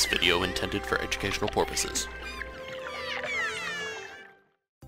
This video intended for educational purposes.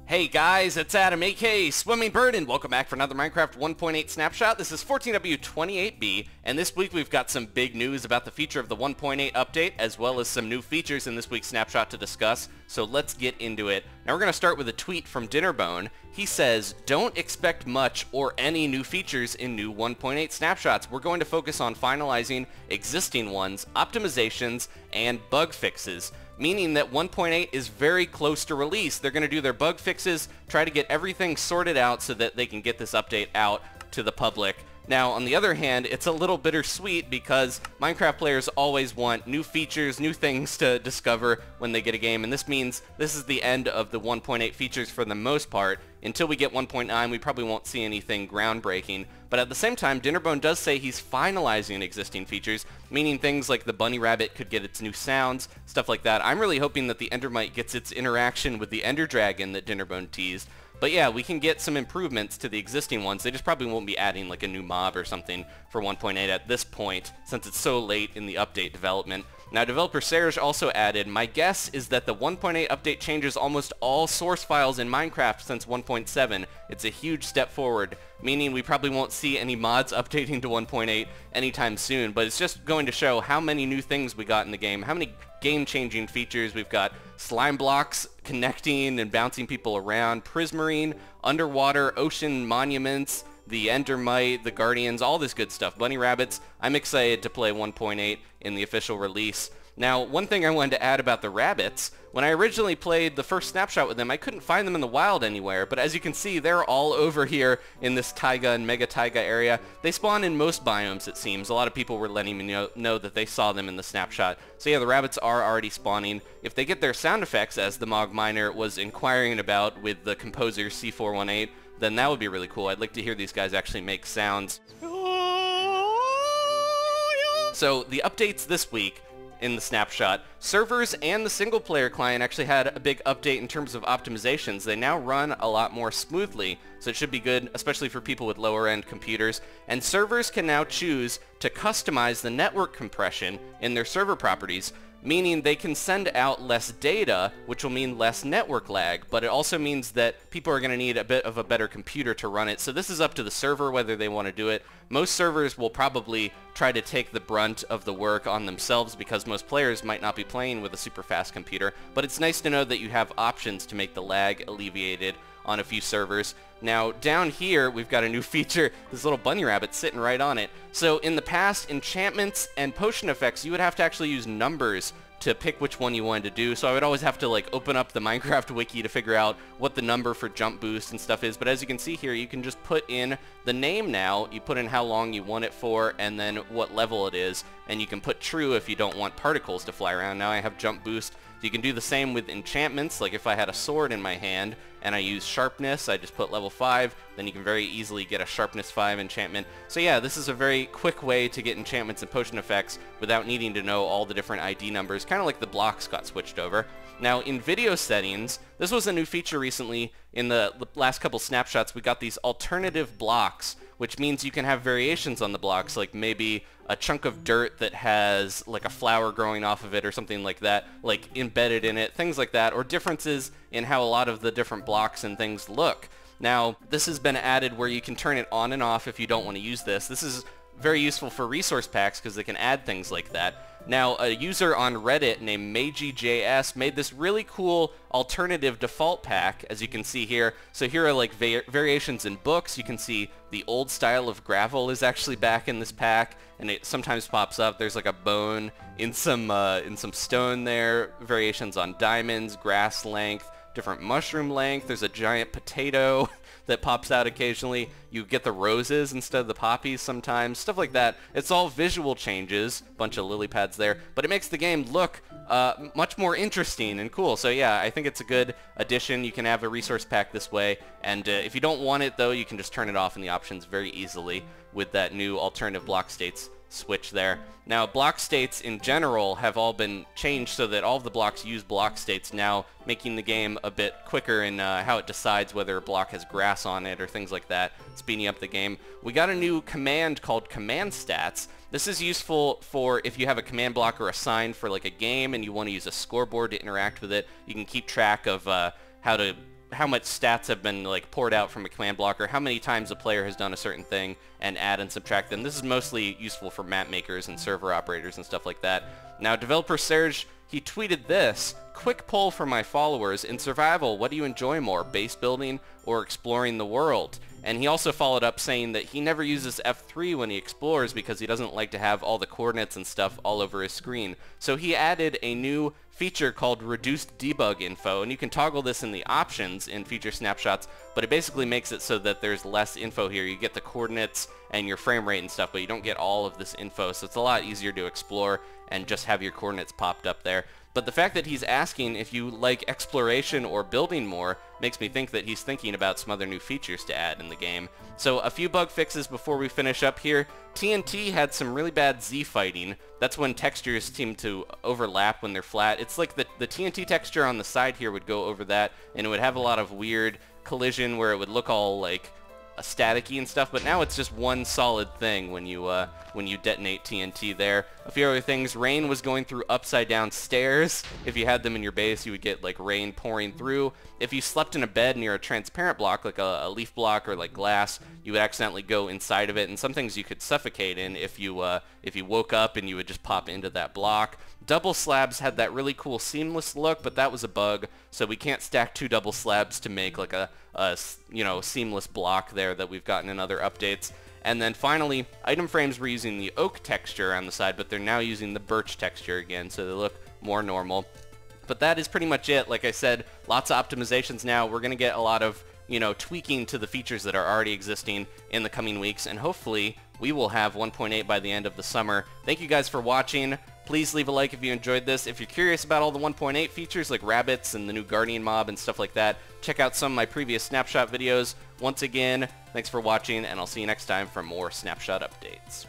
Hey guys, it's Adam, aka Swimming Bird, and welcome back for another Minecraft 1.8 Snapshot. This is 14W28B, and this week we've got some big news about the feature of the 1.8 update, as well as some new features in this week's Snapshot to discuss, so let's get into it. Now we're going to start with a tweet from Dinnerbone. He says, don't expect much or any new features in new 1.8 Snapshots. We're going to focus on finalizing existing ones, optimizations, and bug fixes. Meaning that 1.8 is very close to release. They're going to do their bug fixes, try to get everything sorted out so that they can get this update out to the public. Now, on the other hand, it's a little bittersweet because Minecraft players always want new features, new things to discover when they get a game, and this means this is the end of the 1.8 features for the most part. Until we get 1.9, we probably won't see anything groundbreaking. But at the same time, Dinnerbone does say he's finalizing existing features, meaning things like the bunny rabbit could get its new sounds, stuff like that. I'm really hoping that the Endermite gets its interaction with the Ender Dragon that Dinnerbone teased. But yeah, we can get some improvements to the existing ones. They just probably won't be adding like a new mob or something for 1.8 at this point, since it's so late in the update development. Now, developer Serge also added, my guess is that the 1.8 update changes almost all source files in Minecraft since 1.7. It's a huge step forward, meaning we probably won't see any mods updating to 1.8 anytime soon, but it's just going to show how many new things we got in the game, how many game-changing features. We've got slime blocks connecting and bouncing people around, prismarine, underwater ocean monuments, the Endermite, the Guardians, all this good stuff. Bunny rabbits. I'm excited to play 1.8 in the official release. Now, one thing I wanted to add about the rabbits, when I originally played the first snapshot with them, I couldn't find them in the wild anywhere, but as you can see, they're all over here in this taiga and mega taiga area. They spawn in most biomes, it seems. A lot of people were letting me know that they saw them in the snapshot. So yeah, the rabbits are already spawning. If they get their sound effects, as the Mog Miner was inquiring about with the composer C418, then that would be really cool. I'd like to hear these guys actually make sounds. So the updates this week in the snapshot, servers and the single player client actually had a big update in terms of optimizations. They now run a lot more smoothly, so it should be good, especially for people with lower end computers. And servers can now choose to customize the network compression in their server properties, meaning they can send out less data, which will mean less network lag, but it also means that people are going to need a bit of a better computer to run it. So this is up to the server whether they want to do it. Most servers will probably try to take the brunt of the work on themselves because most players might not be playing with a super fast computer, but it's nice to know that you have options to make the lag alleviated on a few servers. Now, down here, we've got a new feature, this little bunny rabbit sitting right on it. So in the past, enchantments and potion effects, you would have to actually use numbers to pick which one you wanted to do. So I would always have to like open up the Minecraft wiki to figure out what the number for jump boost and stuff is. But as you can see here, you can just put in the name now. You put in how long you want it for and then what level it is. And you can put true if you don't want particles to fly around. Now I have jump boost. So you can do the same with enchantments, like if I had a sword in my hand and I use sharpness, I just put level 5, then you can very easily get a sharpness 5 enchantment. So yeah, this is a very quick way to get enchantments and potion effects without needing to know all the different ID numbers, kind of like the blocks got switched over. Now in video settings, this was a new feature recently. In the last couple snapshots, we got these alternative blocks, which means you can have variations on the blocks, like maybe a chunk of dirt that has like a flower growing off of it or something like that, like embedded in it, things like that, or differences in how a lot of the different blocks and things look. Now, this has been added where you can turn it on and off if you don't want to use this. This is very useful for resource packs because they can add things like that. Now, a user on Reddit named MeijiJS made this really cool alternative default pack, as you can see here. So here are like variations in books. You can see the old style of gravel is actually back in this pack, and it sometimes pops up. There's like a bone in some stone there. Variations on diamonds, grass length, different mushroom length. There's a giant potato that pops out occasionally. You get the roses instead of the poppies sometimes, stuff like that. It's all visual changes, bunch of lily pads there, but it makes the game look much more interesting and cool. So yeah, I think it's a good addition. You can have a resource pack this way, and if you don't want it though, you can just turn it off in the options very easily with that new alternative block states switch there. Now, block states in general have all been changed so that all of the blocks use block states now, making the game a bit quicker in how it decides whether a block has grass on it or things like that, speeding up the game. We got a new command called command stats, This is useful for if you have a command block or a sign for like a game and you want to use a scoreboard to interact with it. You can keep track of how much stats have been like poured out from a command block, or how many times a player has done a certain thing, and add and subtract them. This is mostly useful for map makers and server operators and stuff like that. Now, developer Serge, he tweeted this: quick poll for my followers, in survival, what do you enjoy more, base building or exploring the world? And he also followed up saying that he never uses F3 when he explores because he doesn't like to have all the coordinates and stuff all over his screen. So he added a new feature called reduced debug info, and you can toggle this in the options in feature snapshots, but it basically makes it so that there's less info here. You get the coordinates and your frame rate and stuff, but you don't get all of this info, so it's a lot easier to explore and just have your coordinates popped up there. But the fact that he's asking if you like exploration or building more makes me think that he's thinking about some other new features to add in the game. So a few bug fixes before we finish up here. TNT had some really bad Z fighting. That's when textures seem to overlap when they're flat. It's like the TNT texture on the side here would go over that, and it would have a lot of weird collision where it would look all like staticky and stuff, but now it's just one solid thing when you detonate TNT there. A few other things: rain was going through upside down stairs. If you had them in your base, you would get like rain pouring through. If you slept in a bed near a transparent block, like a leaf block or like glass, you would accidentally go inside of it, and some things you could suffocate in if you woke up and you would just pop into that block. Double slabs had that really cool seamless look, but that was a bug, so we can't stack two double slabs to make like a seamless block there that we've gotten in other updates. And then finally, item frames were using the oak texture on the side, but they're now using the birch texture again, so they look more normal. But that is pretty much it. Like I said, lots of optimizations now. We're going to get a lot of, tweaking to the features that are already existing in the coming weeks, and hopefully we will have 1.8 by the end of the summer. Thank you guys for watching. Please leave a like if you enjoyed this. If you're curious about all the 1.8 features like rabbits and the new guardian mob and stuff like that, check out some of my previous snapshot videos. Once again, thanks for watching, and I'll see you next time for more snapshot updates.